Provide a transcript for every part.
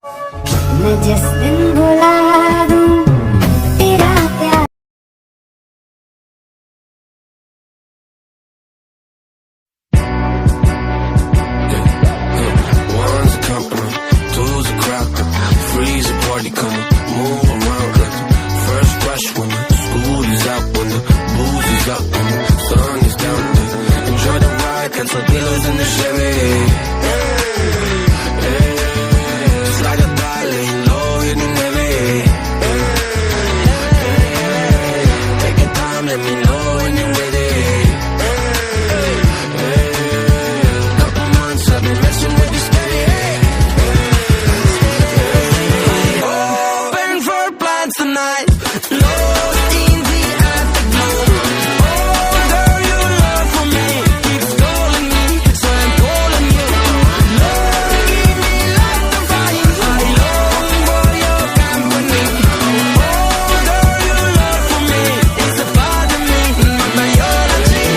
मैं जिस दिन भुला दूं तेरा प्यार One's a company, two's a crowd, three's a party coming, move around like the first rush when the school is out, when the booze is up, when the sun is down. Enjoy the ride, got some pillows in the Chevy. Just like a darling, low hitting heavy. Take your time, let me know when you're ready. Couple months I've been messing with this steady. Open for plans tonight. Lost in the afterglow. Oh, girl, your love for me keeps calling me, so I'm calling you. Love, give me like the fire. I long for your company. Oh, girl, your love for me is a part of me, my biology.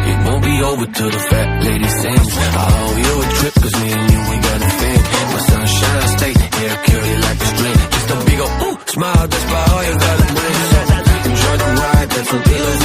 It won't be over till the fat lady sings. I owe you a trip, cause me and you ain't got a thing. My sunshine state, hair curly like a string. Just a big ol' ooh, smile, that's about all you gotta bring. So enjoy the ride, that's some pillows